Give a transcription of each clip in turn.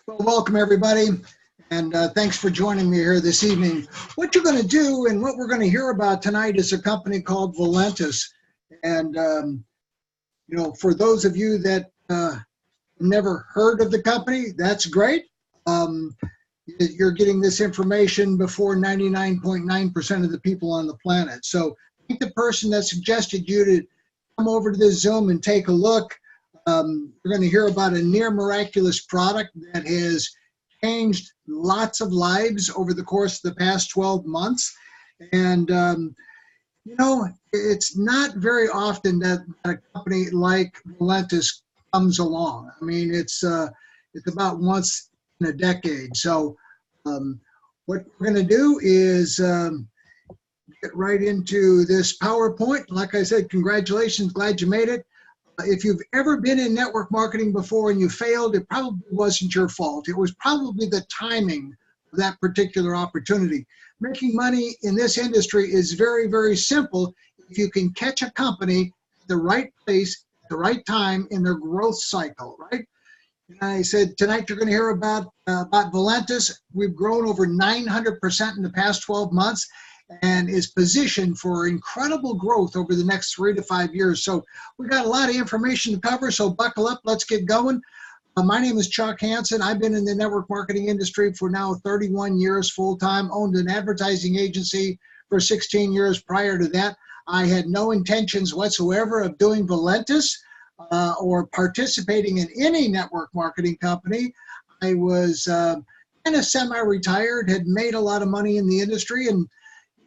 Well, welcome everybody, and thanks for joining me here this evening. What you're going to do and what we're going to hear about tonight is a company called Volantis. And, for those of you that never heard of the company, that's great. You're getting this information before 99.9% of the people on the planet. So I think the person that suggested you to come over to this Zoom and take a look. We're going to hear about a near miraculous product that has changed lots of lives over the course of the past 12 months. And, it's not very often that a company like Valentus comes along. I mean, it's about once in a decade. So what we're going to do is get right into this PowerPoint. Like I said, congratulations, glad you made it. If you've ever been in network marketing before and you failed, it probably wasn't your fault. It was probably the timing of that particular opportunity. Making money in this industry is very, very simple if you can catch a company at the right place, at the right time in their growth cycle, right? And I said, tonight you're going to hear about Valentus. We've grown over 900% in the past 12 months. And is positioned for incredible growth over the next 3 to 5 years. So we've got a lot of information to cover, so buckle up, let's get going. My name is Chuck Hanson. I've been in the network marketing industry for now 31 years full-time, owned an advertising agency for 16 years prior to that. I had no intentions whatsoever of doing Valentus or participating in any network marketing company. I was kind of semi-retired, had made a lot of money in the industry, and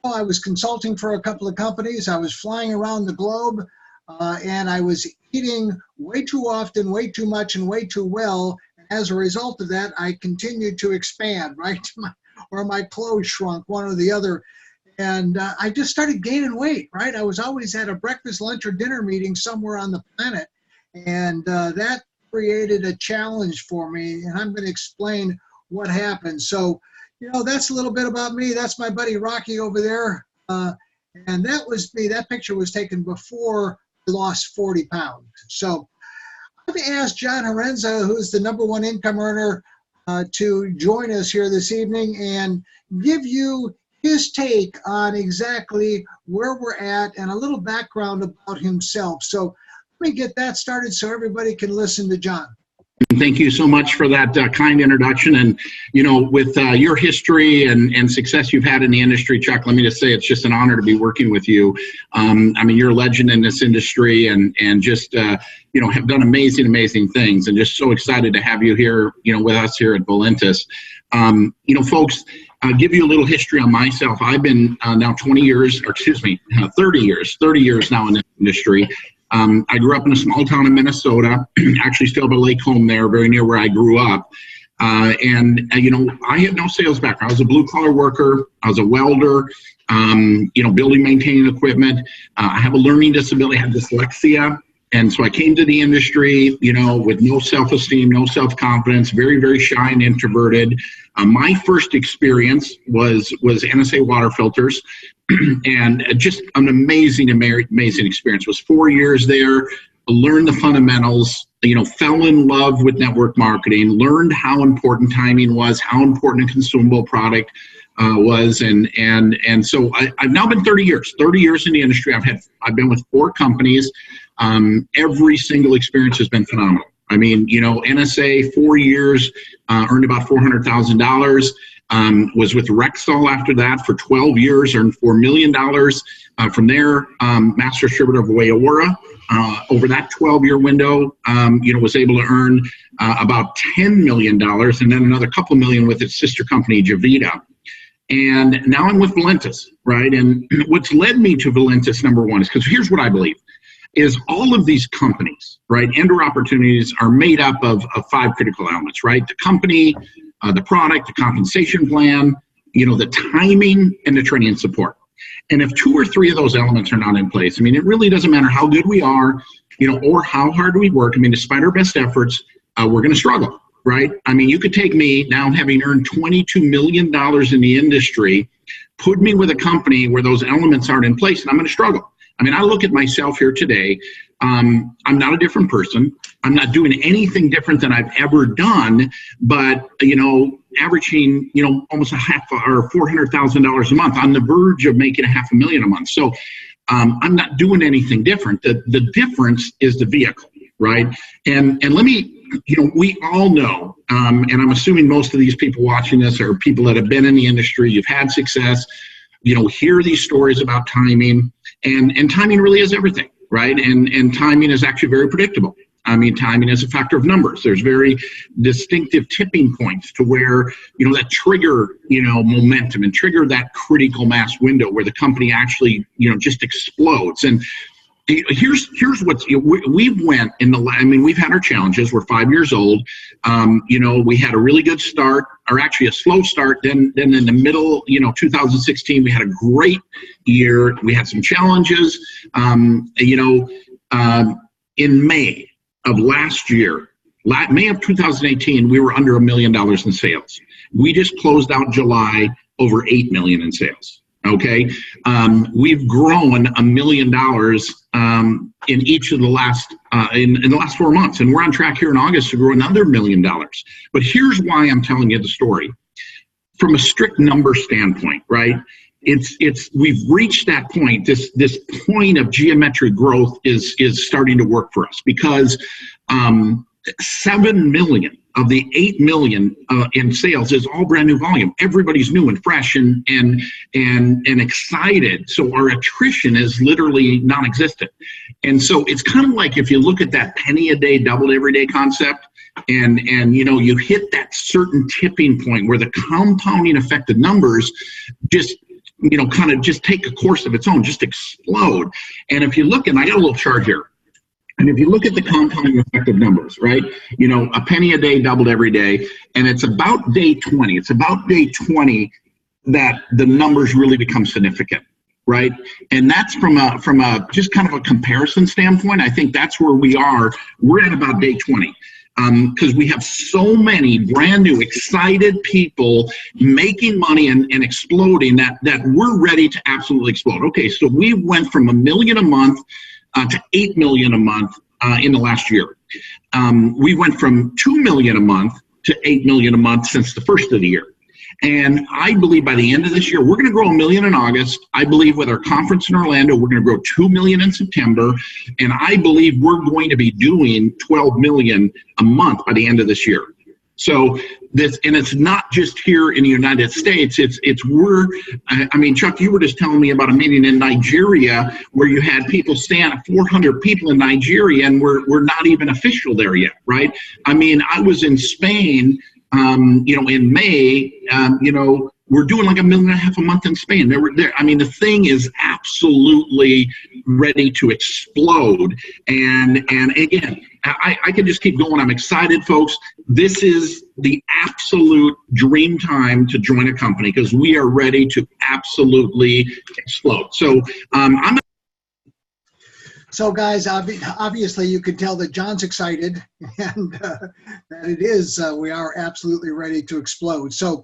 I was consulting for a couple of companies. I was flying around the globe, and I was eating way too often, way too much, and way too well. As a result of that, I continued to expand, right? Or my clothes shrunk, one or the other. And I just started gaining weight, right? I was always at a breakfast, lunch, or dinner meeting somewhere on the planet. And that created a challenge for me. And I'm going to explain what happened. So, that's a little bit about me. That's my buddy Rocky over there. And that was me. That picture was taken before I lost 40 pounds. So I've asked John Haremza, who's the #1 income earner, to join us here this evening and give you his take on exactly where we're at and a little background about himself. So let me get that started so everybody can listen to John. Thank you so much for that kind introduction. And, with your history and success you've had in the industry, Chuck, let me just say it's just an honor to be working with you. You're a legend in this industry and just, have done amazing things, and just so excited to have you here, with us here at Volantis. Folks, I'll give you a little history on myself. I've been now 30 years now in this industry. I grew up in a small town in Minnesota, actually still have a lake home there, very near where I grew up. I had no sales background. I was a blue-collar worker. I was a welder, building, maintaining equipment. I have a learning disability, I have dyslexia. And so I came to the industry, with no self-esteem, no self-confidence, very, very shy and introverted. My first experience was NSA water filters. And just an amazing experience. It was 4 years there, learned the fundamentals, fell in love with network marketing, learned how important timing was, how important a consumable product was. And so I've now been 30 years in the industry. I've been with 4 companies. Every single experience has been phenomenal. NSA, 4 years, earned about $400,000. Was with Rexall after that for 12 years, earned $4 million. From there, master distributor of Wayora. Over that 12-year window, was able to earn about $10 million, and then another couple million with its sister company, Javita. And now I'm with Valentus, right? And what's led me to Valentus, #1, is because here's what I believe, is all of these companies, right, and/or opportunities are made up of 5 critical elements, right? The company, the product, the compensation plan, the timing, and the training and support. And if 2 or 3 of those elements are not in place, it really doesn't matter how good we are, or how hard we work. Despite our best efforts, we're going to struggle, right? You could take me now, having earned $22 million in the industry, put me with a company where those elements aren't in place, and I'm going to struggle. I mean, I look at myself here today. I'm not a different person. I'm not doing anything different than I've ever done, but, averaging, almost a half or $400,000 a month, on the verge of making $500,000 a month. So I'm not doing anything different. The difference is the vehicle, right? And let me, we all know, and I'm assuming most of these people watching this are people that have been in the industry, you've had success, hear these stories about timing, and timing really is everything, right? And timing is actually very predictable. I mean, timing is a factor of numbers. There's very distinctive tipping points to where, that trigger, momentum and trigger that critical mass window where the company actually, just explodes. And here's what's, we've went in we've had our challenges. We're 5 years old. We had a really good start, or actually a slow start. Then in the middle, 2016, we had a great year. We had some challenges. In May of last year, May of 2018, we were under $1 million in sales. We just closed out July over $8 million in sales. Okay, we've grown $1 million in each of the last in the last 4 months, and we're on track here in August to grow another $1 million. But here's why I'm telling you the story from a strict number standpoint, right? It's we've reached that point. This point of geometric growth is starting to work for us because 7 million of the 8 million in sales is all brand new volume. Everybody's new and fresh and excited. So our attrition is literally non-existent. And so it's kind of like if you look at that penny a day, doubled every day concept, and you hit that certain tipping point where the compounding effect of numbers just kind of just take a course of its own, just explode. And if you look, and I got a little chart here. And if you look at the compounding effect of numbers, right, a penny a day doubled every day, and it's about day 20. It's about day 20 that the numbers really become significant, right? And that's from a just kind of a comparison standpoint. I think that's where we are. We're at about day 20. Because we have so many brand new, excited people making money and exploding that we're ready to absolutely explode. Okay, so we went from $1 million a month to $8 million a month in the last year. We went from $2 million a month to $8 million a month since the first of the year. And I believe by the end of this year, we're going to grow $1 million in August. I believe with our conference in Orlando, we're going to grow $2 million in September. And I believe we're going to be doing $12 million a month by the end of this year. So this, and it's not just here in the United States. Chuck, you were just telling me about a meeting in Nigeria where you had people stand, 400 people in Nigeria, and we're not even official there yet, right? I mean, I was in Spain, in May, we're doing like $1.5 million a month in Spain. The thing is absolutely ready to explode. And again, I can just keep going. I'm excited, folks. This is the absolute dream time to join a company because we are ready to absolutely explode. So So guys, obviously you can tell that John's excited and that it is, we are absolutely ready to explode. So,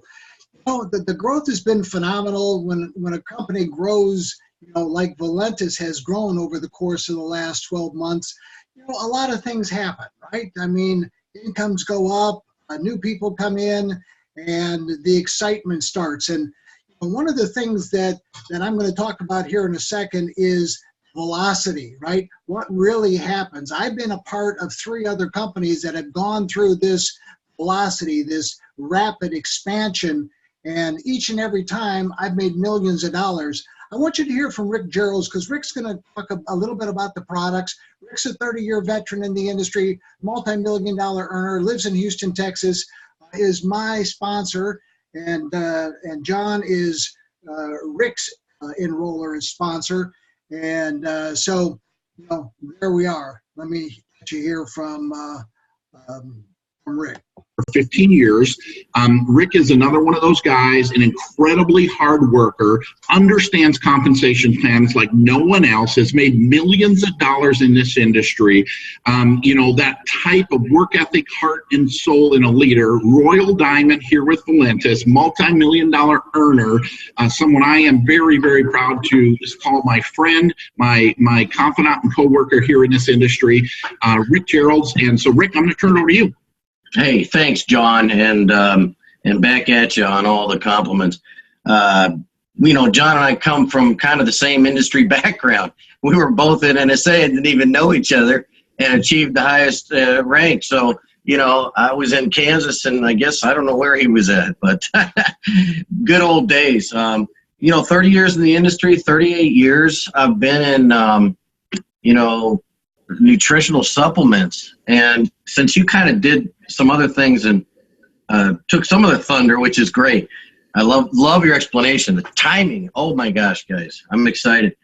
the growth has been phenomenal. When a company grows, like Volantis has grown over the course of the last 12 months, a lot of things happen, right? I mean, incomes go up, new people come in, and the excitement starts. And one of the things that I'm going to talk about here in a second is velocity, right? What really happens? I've been a part of 3 other companies that have gone through this velocity, this rapid expansion, and each and every time I've made millions of dollars. I want you to hear from Rick Jerrells because Rick's going to talk a little bit about the products. Rick's a 30-year veteran in the industry, multi-million-dollar earner, lives in Houston, Texas, is my sponsor, and John is Rick's enroller and sponsor. And so, there we are. Let me let you hear from from Rick? For 15 years. Rick is another one of those guys, an incredibly hard worker, understands compensation plans like no one else, has made millions of dollars in this industry. That type of work ethic, heart and soul in a leader, Royal Diamond here with Valentus, multi-million-dollar earner, someone I am very, very proud to call my friend, my confidant and co-worker here in this industry, Rick Jerrells. And so, Rick, I'm going to turn it over to you. Hey, thanks, John, and back at you on all the compliments. John and I come from kind of the same industry background. We were both in NSA and didn't even know each other and achieved the highest rank. So, I was in Kansas, and I guess I don't know where he was at, but good old days. 30 years in the industry, 38 years I've been in, nutritional supplements. And since you kind of did some other things and took some of the thunder, which is great. I love your explanation. The timing. Oh my gosh, guys, I'm excited.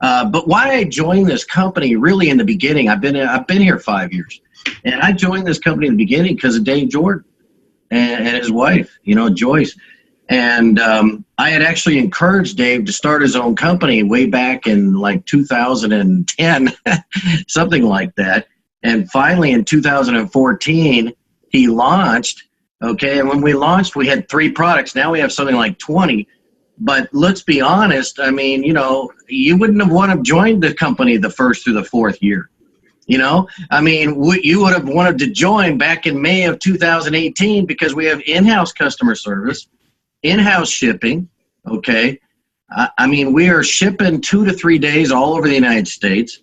But why I joined this company really in the beginning, I've been here 5 years, and I joined this company in the beginning because of Dave Jordan and his wife, Joyce. And I had actually encouraged Dave to start his own company way back in like 2010, something like that. And finally in 2014, he launched, okay? And when we launched, we had 3 products. Now we have something like 20. But let's be honest, I mean, you wouldn't have wanted to join the company the first through the 4th year. I mean, you would have wanted to join back in May of 2018 because we have in-house customer service, in-house shipping, okay? I mean, we are shipping 2 to 3 days all over the United States.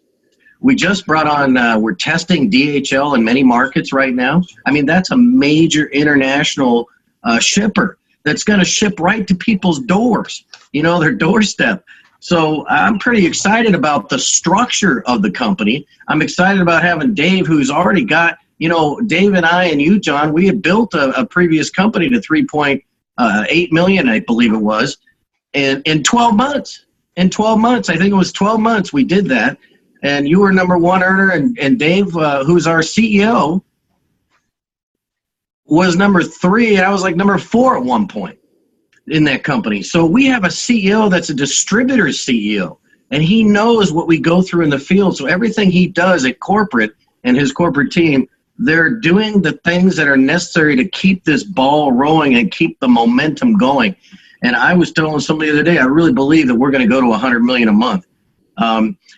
We just brought on, we're testing DHL in many markets right now. I mean, that's a major international shipper that's going to ship right to people's doors, their doorstep. So I'm pretty excited about the structure of the company. I'm excited about having Dave, who's already got, Dave and I and you, John, we had built a previous company to 3.8 million, I believe it was, in 12 months. In 12 months, I think it was 12 months we did that. And you were number 1 earner, and Dave, who's our CEO, was number 3, and I was like number 4 at one point in that company. So we have a CEO that's a distributor's CEO, and he knows what we go through in the field. So everything he does at corporate and his corporate team, they're doing the things that are necessary to keep this ball rolling and keep the momentum going. And I was telling somebody the other day, I really believe that we're going to go to 100 million a month.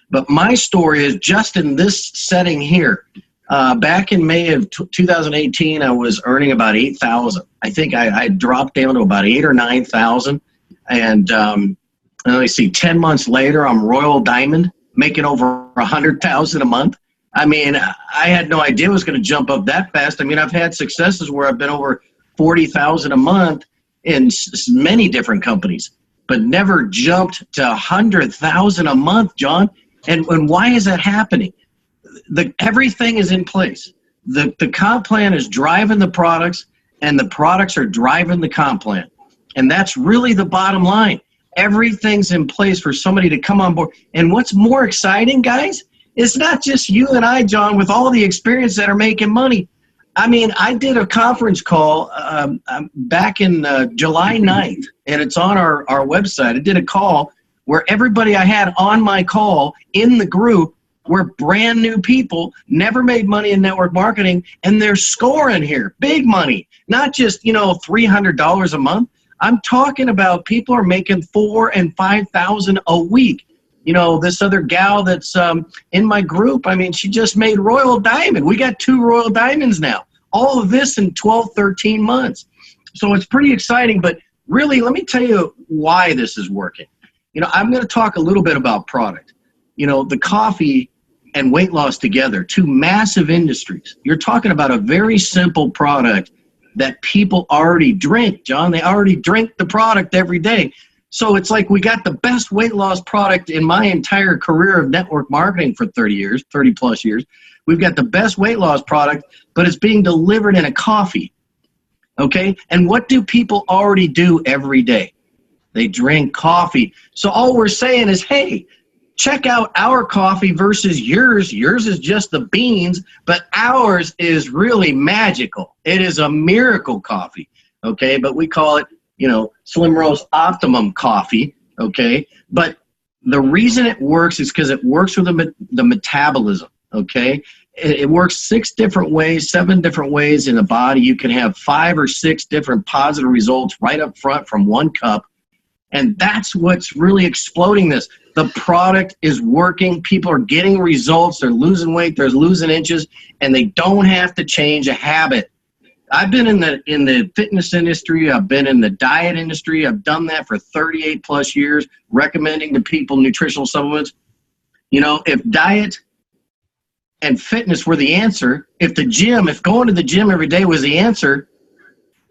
But my story is just in this setting here. Back in May of 2018, I was earning about 8,000. I think I dropped down to about 8,000 or 9,000. And let me see, 10 months later, I'm Royal Diamond, making over 100,000 a month. I mean, I had no idea it was going to jump up that fast. I mean, I've had successes where I've been over 40,000 a month in many different companies, but never jumped to 100,000 a month, John. And why is that happening? Everything is in place. The comp plan is driving the products, and the products are driving the comp plan. And that's really the bottom line. Everything's in place for somebody to come on board. And what's more exciting, guys, it's not just you and I, John, with all the experience that are making money. I mean, I did a conference call back in July 9th, and it's on our website. I did a call where everybody I had on my call in the group were brand new people, never made money in network marketing, and they're scoring here, big money, not just, $300 a month. I'm talking about people are making $4,000 and $5,000 a week. This other gal that's in my group, I mean, she just made Royal Diamond. We got 2 Royal Diamonds now. All of this in 12, 13 months. So it's pretty exciting, but really, let me tell you why this is working. I'm going to talk a little bit about product. The coffee and weight loss together, 2 massive industries. You're talking about a very simple product that people already drink, John. They already drink the product every day. So it's like we got the best weight loss product in my entire career of network marketing for 30 plus years. We've got the best weight loss product, but it's being delivered in a coffee. Okay? And what do people already do every day? They drink coffee. So all we're saying is, hey, check out our coffee versus yours. Yours is just the beans, but ours is really magical. It is a miracle coffee, okay? But we call it, you know, Slim Roast Optimum Coffee, okay? But the reason it works is because it works with the metabolism, okay? It works 6 different ways, 7 different ways in the body. You can have 5 or 6 different positive results right up front from one cup. And that's what's really exploding this. The product is working. People are getting results. They're losing weight. They're losing inches. And they don't have to change a habit. I've been in the fitness industry. I've been in the diet industry. I've done that for 38 plus years, recommending to people nutritional supplements. You know, if diet and fitness were the answer, if going to the gym every day was the answer,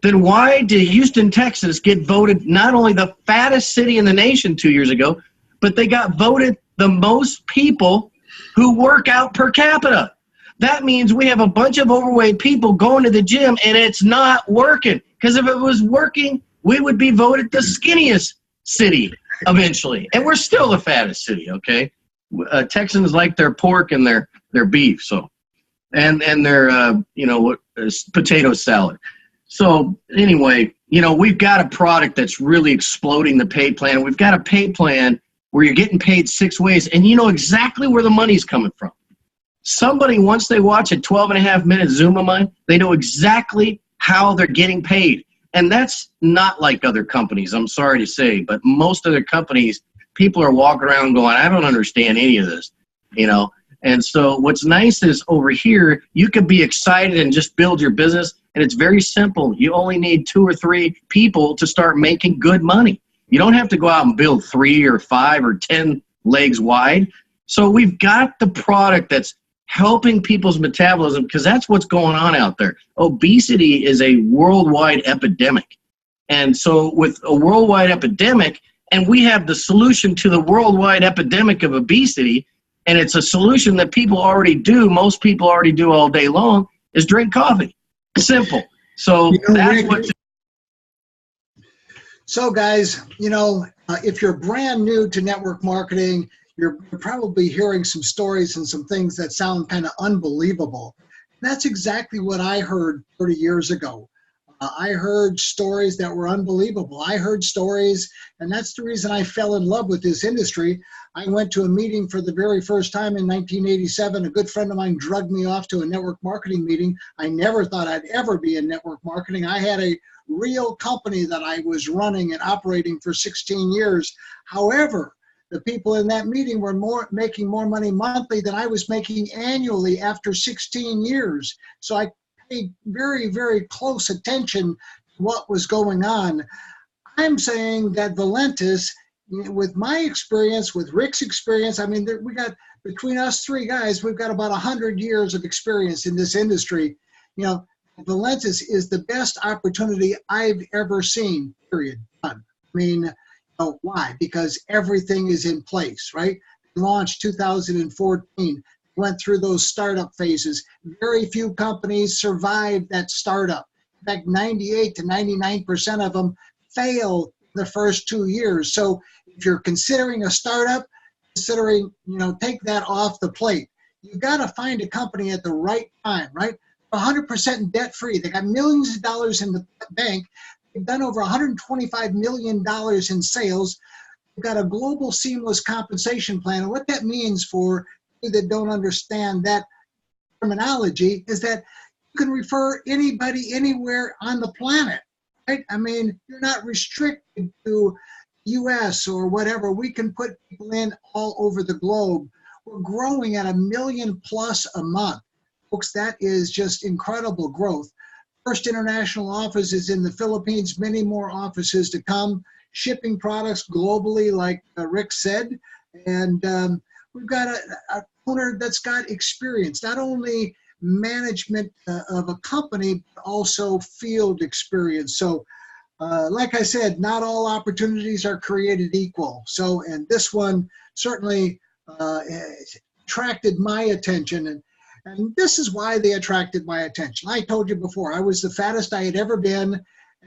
then why did Houston, Texas get voted not only the fattest city in the nation 2 years ago, but they got voted the most people who work out per capita? That means we have a bunch of overweight people going to the gym, and it's not working. Because if it was working, we would be voted the skinniest city eventually. And we're still the fattest city, okay? Texans like their pork and their beef, so and their potato salad. So anyway, you know, we've got a product that's really exploding the pay plan. We've got a pay plan where you're getting paid 6 ways, and you know exactly where the money's coming from. Somebody, once they watch a 12.5-minute Zoom of mine, they know exactly how they're getting paid. And that's not like other companies, I'm sorry to say, but most other companies, people are walking around going, I don't understand any of this, you know. And so what's nice is over here, you can be excited and just build your business. And it's very simple. You only need 2 or 3 people to start making good money. You don't have to go out and build 3 or 5 or 10 legs wide. So we've got the product that's helping people's metabolism, because that's what's going on out there. Obesity is a worldwide epidemic. And so with a worldwide epidemic, and we have the solution to the worldwide epidemic of obesity, and it's a solution that people already do, most people already do all day long, is drink coffee. Simple. So that's Rick, what. So guys, you know, if you're brand new to network marketing, you're probably hearing some stories and some things that sound kind of unbelievable. That's exactly what I heard 30 years ago. I heard stories that were unbelievable. I heard stories, and that's the reason I fell in love with this industry. I went to a meeting for the very first time in 1987. A good friend of mine drugged me off to a network marketing meeting. I never thought I'd ever be in network marketing. I had a real company that I was running and operating for 16 years. However, the people in that meeting were making more money monthly than I was making annually after 16 years. So I paid very, very close attention to what was going on. I'm saying that Volantis, with my experience, with Rick's experience, I mean, we got, between us 3 guys, we've got about 100 years of experience in this industry. You know, Volantis is the best opportunity I've ever seen, period. Done. I mean, why? Because everything is in place, right? Launched 2014. Went through those startup phases. Very few companies survived that startup. In fact, 98 to 99% of them failed the first 2 years. So if you're considering a startup, take that off the plate. You've got to find a company at the right time, right? 100% debt-free. They got millions of dollars in the bank. They've done over $125 million in sales. They've got a global seamless compensation plan. And what that means for that don't understand that terminology is that you can refer anybody anywhere on the planet, right? I mean, you're not restricted to US or whatever. We can put people in all over the globe. We're growing at 1 million plus a month. Folks, that is just incredible growth. First international office is in the Philippines, many more offices to come, shipping products globally, like Rick said. And we've got a owner that's got experience, not only management of a company, but also field experience. So like I said, not all opportunities are created equal. So, and this one certainly attracted my attention. And this is why they attracted my attention. I told you before, I was the fattest I had ever been.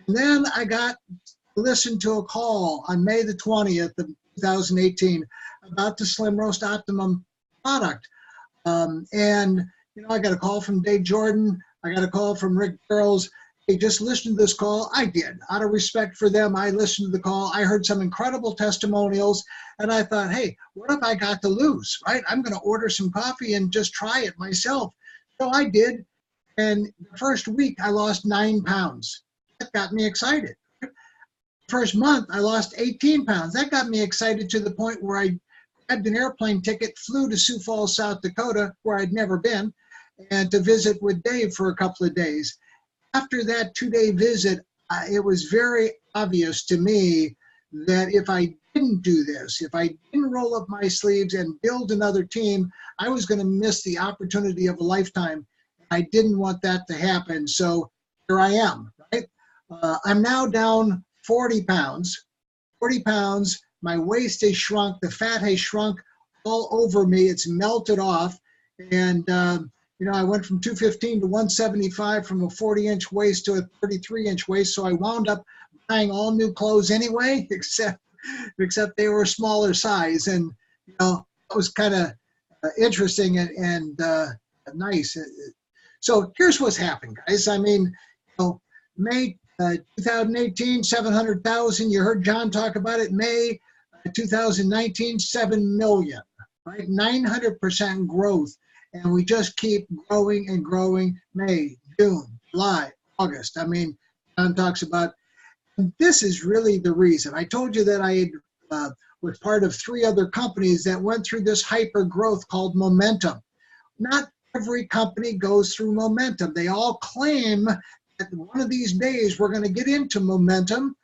And then I got listened to a call on May the 20th of 2018. about the Slim Roast Optimum product. And, you know, I got a call from Dave Jordan. I got a call from Rick Jerrells. Hey, just listen to this call. I did. Out of respect for them, I listened to the call. I heard some incredible testimonials, and I thought, hey, what have I got to lose, right? I'm going to order some coffee and just try it myself. So I did, and the first week, I lost 9 pounds. That got me excited. First month, I lost 18 pounds. That got me excited to the point where I grabbed an airplane ticket, flew to Sioux Falls, South Dakota, where I'd never been, and to visit with Dave for a couple of days. After that 2-day visit, it was very obvious to me that if I didn't do this, if I didn't roll up my sleeves and build another team, I was going to miss the opportunity of a lifetime. I didn't want that to happen. So here I am, right? I'm now down 40 pounds. 40 pounds. My waist has shrunk. The fat has shrunk all over me. It's melted off. And, you know, I went from 215 to 175 from a 40-inch waist to a 33-inch waist. So I wound up buying all new clothes anyway, except they were a smaller size. And, you know, it was kind of interesting and nice. So here's what's happened, guys. I mean, you know, May 2018, 700,000. You heard John talk about it. May 2019, 7 million, right? 900% growth. And we just keep growing and growing. May, June, July, August. I mean, John talks about, and this is really the reason. I told you that I was part of 3 other companies that went through this hyper growth called momentum. Not every company goes through momentum. They all claim that one of these days we're going to get into momentum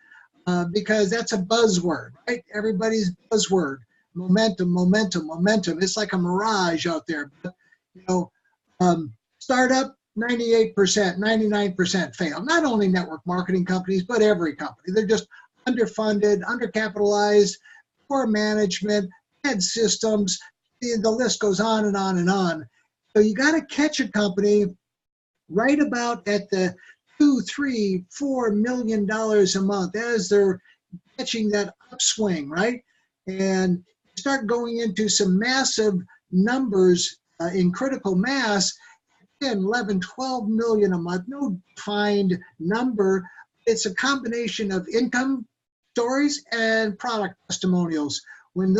because that's a buzzword, right? Everybody's buzzword. Momentum, momentum, momentum. It's like a mirage out there. But, you know, startup, 98%, 99% fail. Not only network marketing companies, but every company. They're just underfunded, undercapitalized, poor management, bad systems. The list goes on and on and on. So you got to catch a company right about at the $2, $3, $4 million a month as they're catching that upswing, right? And start going into some massive numbers in critical mass, 10, 11, 12 million a month, no defined number. It's a combination of income stories and product testimonials. When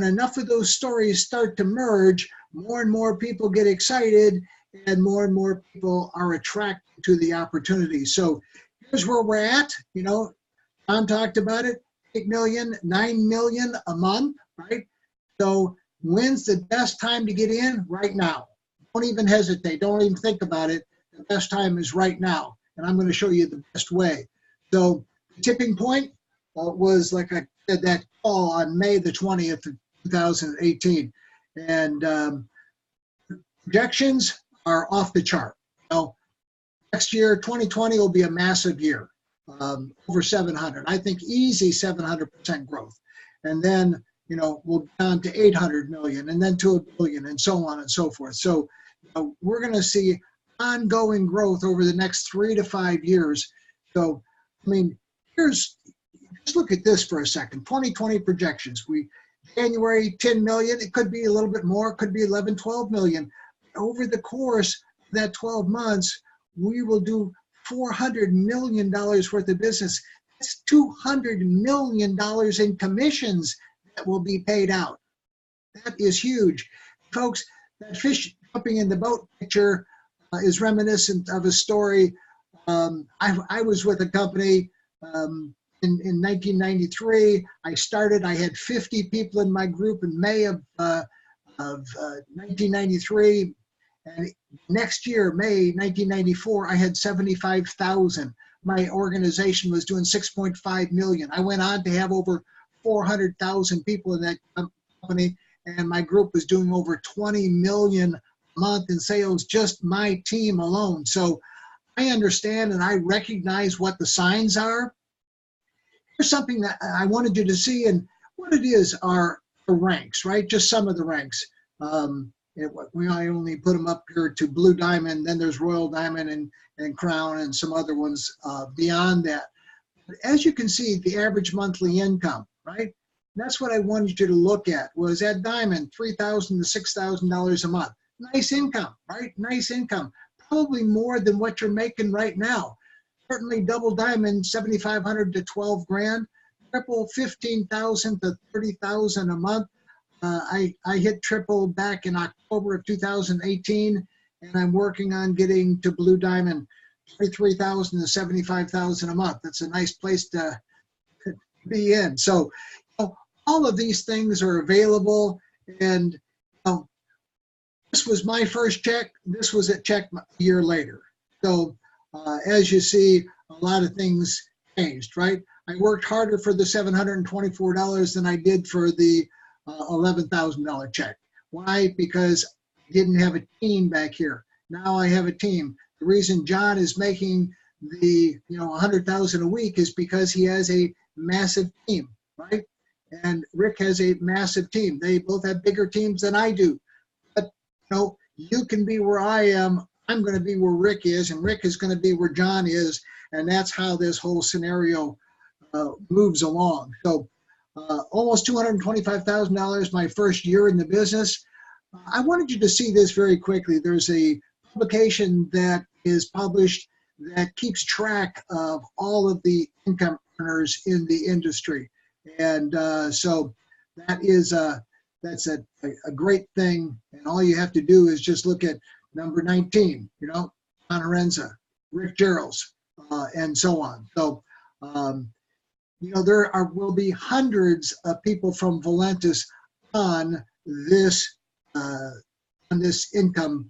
enough of those stories start to merge, more and more people get excited and more people are attracted to the opportunity. So here's where we're at. You know, John talked about it, 8 million, 9 million a month, right? So when's the best time to get in? Right now. Don't even hesitate. Don't even think about it. The best time is right now. And I'm going to show you the best way. So the tipping point was, like I said, that call on May the 20th of 2018. And projections are off the chart. So next year, 2020 will be a massive year, over 700. I think easy 700% growth. And then, you know, we'll go down to 800 million and then to a billion and so on and so forth. So we're going to see ongoing growth over the next 3 to 5 years. So, I mean, just look at this for a second. 2020 projections. January, 10 million. It could be a little bit more. It could be 11, 12 million. Over the course of that 12 months, we will do $400 million worth of business. That's $200 million in commissions that will be paid out. That is huge. Folks, that fish jumping in the boat picture is reminiscent of a story. I was with a company in 1993. I had 50 people in my group in May of 1993. And next year, May 1994, I had 75,000. My organization was doing 6.5 million. I went on to have over 400,000 people in that company, and my group was doing over 20 million a month in sales, just my team alone. So I understand and I recognize what the signs are. Here's something that I wanted you to see, and what it is are the ranks, right? Just some of the ranks. I only put them up here to Blue Diamond, then there's Royal Diamond and Crown and some other ones beyond that. But as you can see, the average monthly income, right? That's what I wanted you to look at, was at Diamond, $3,000 to $6,000 a month. Nice income, right? Nice income. Probably more than what you're making right now. Certainly double Diamond, 7,500 to 12 grand. Triple, 15,000 to 30,000 a month. I hit triple back in October of 2018, and I'm working on getting to Blue Diamond, 23,000 to 75,000 a month. That's a nice place to be in. So, all of these things are available, and this was my first check. This was a check a year later. So, as you see, a lot of things changed, right? I worked harder for the $724 than I did for the $11,000 check. Why? Because I didn't have a team back here. Now I have a team. The reason John is making the $100,000 a week is because he has a massive team, right? And Rick has a massive team. They both have bigger teams than I do. But you can be where I am. I'm going to be where Rick is, and Rick is going to be where John is, and that's how this whole scenario moves along. So almost $225,000 my first year in the business. I wanted you to see this very quickly. There's a publication that is published that keeps track of all of the income earners in the industry. And so that's a great thing. And all you have to do is just look at number 19, John Haremza, Rick Jerrells, and so on. So, there will be hundreds of people from Volantis on this income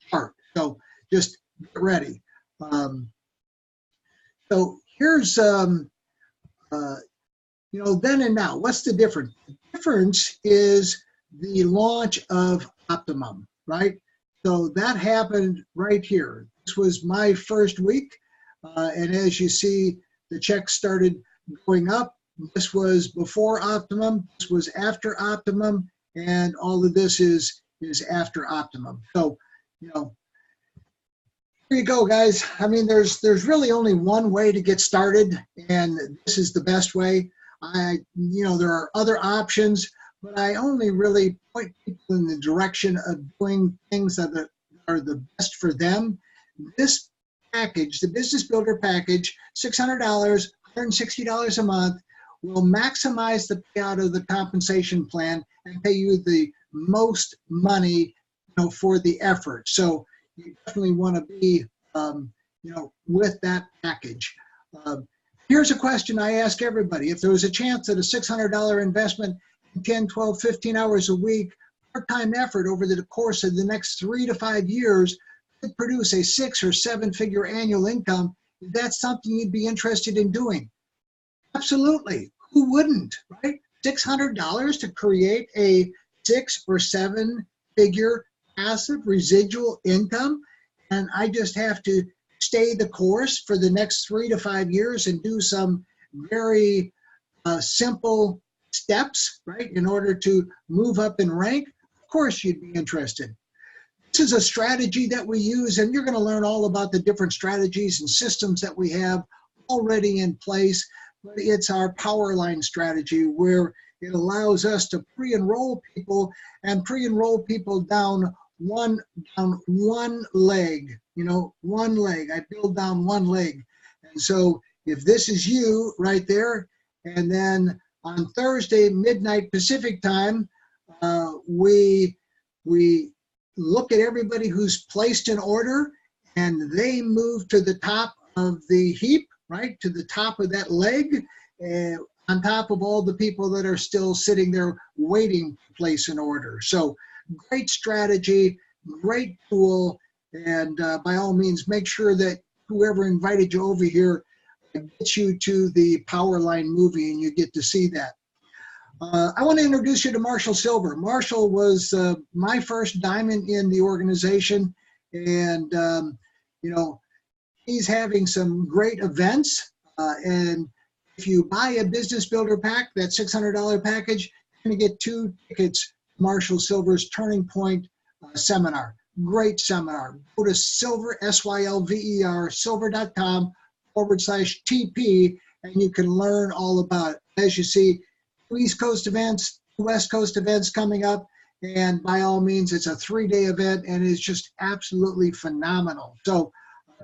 chart. So just get ready. So here's then and now. What's the difference? The difference is the launch of Optimum, right? So that happened right here. This was my first week, and as you see, the checks started going up. This was before Optimum. This was after Optimum, and all of this is after Optimum. So, here you go, guys. I mean, there's really only one way to get started, and this is the best way. There are other options, but I only really point people in the direction of doing things that are the best for them. This package, the Business Builder package, $600, $160 a month, will maximize the payout of the compensation plan and pay you the most money, for the effort. So you definitely want to be, with that package. Here's a question I ask everybody. If there was a chance that a $600 investment in 10, 12, 15 hours a week, part-time effort over the course of the next 3 to 5 years could produce a 6 or 7 figure annual income, is that something you'd be interested in doing? Absolutely. Who wouldn't, right? $600 to create a 6 or 7 figure passive residual income, and I just have to stay the course for the next 3 to 5 years and do some very simple steps, right, in order to move up in rank. Of course you'd be interested. This is a strategy that we use, and you're going to learn all about the different strategies and systems that we have already in place. But it's our power line strategy, where it allows us to pre-enroll people and pre-enroll people down one leg, one leg. I build down one leg. And so if this is you right there, and then on Thursday, midnight Pacific time, we look at everybody who's placed an order, and they move to the top of the heap, right, to the top of that leg, on top of all the people that are still sitting there waiting to place an order. So great strategy, great tool, and by all means, make sure that whoever invited you over here gets you to the Power Line movie and you get to see that. I want to introduce you to Marshall Silver. Marshall was my first diamond in the organization, and he's having some great events, and if you buy a Business Builder pack, that $600 package, you're going to get 2 tickets to Marshall Silver's Turning Point seminar. Great seminar. Go to Silver, SYLVER, silver.com/TP, and you can learn all about it. As you see, East Coast events, West Coast events coming up. And by all means, it's a 3-day event and it's just absolutely phenomenal. So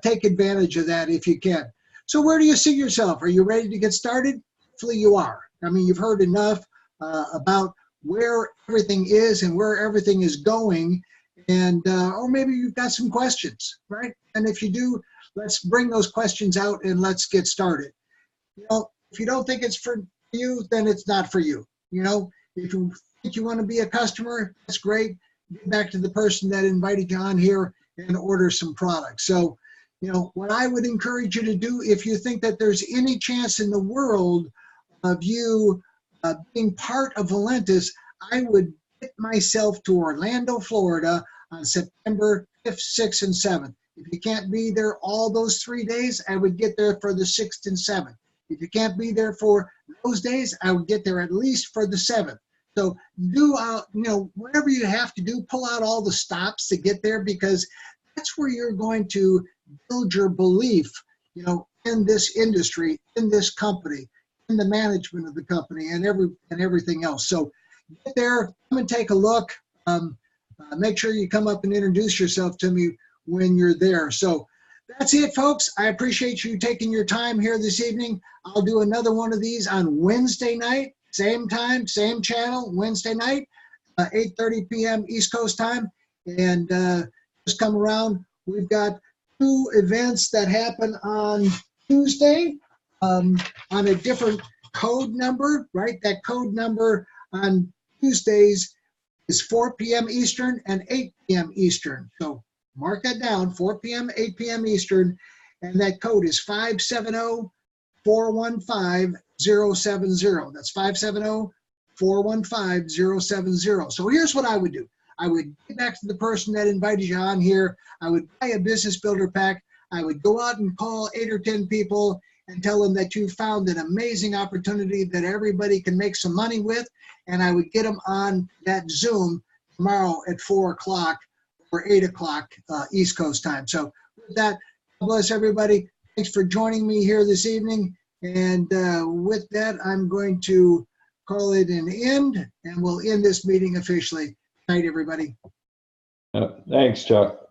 take advantage of that if you can. So where do you see yourself? Are you ready to get started? Hopefully you are. I mean, you've heard enough about where everything is and where everything is going. And, or maybe you've got some questions, right? And if you do, let's bring those questions out and let's get started. You know, if you don't think it's for you, then it's not for you. You know, if you think you want to be a customer, that's great. Get back to the person that invited you on here and order some products. So, you know, what I would encourage you to do, if you think that there's any chance in the world of you being part of Volantis, I would get myself to Orlando, Florida on September 5th, 6th, and 7th. If you can't be there all those 3 days, I would get there for the 6th and 7th. If you can't be there for those days, I would get there at least for the 7th. So do, you know, whatever you have to do, pull out all the stops to get there, because that's where you're going to build your belief, you know, in this industry, in this company, in the management of the company, and everything else. So get there, come and take a look. Make sure you come up and introduce yourself to me when you're there. So that's it, folks. I appreciate you taking your time here this evening. I'll do another one of these on Wednesday night, same time, same channel, Wednesday night, 8:30 p.m. East Coast time. And just come around. We've got 2 events that happen on Tuesday on a different code number, right? That code number on Tuesdays is 4 p.m. Eastern and 8 p.m. Eastern. So mark that down, 4 p.m., 8 p.m. Eastern, and that code is 570-415-070. That's 570-415-070. So here's what I would do. I would get back to the person that invited you on here. I would buy a business builder pack. I would go out and call 8 or 10 people and tell them that you found an amazing opportunity that everybody can make some money with. And I would get them on that Zoom tomorrow at 4 o'clock or 8 o'clock East Coast time. So with that, God bless everybody. Thanks for joining me here this evening. And with that, I'm going to call it an end, and we'll end this meeting officially. Good night, everybody. Thanks, Chuck.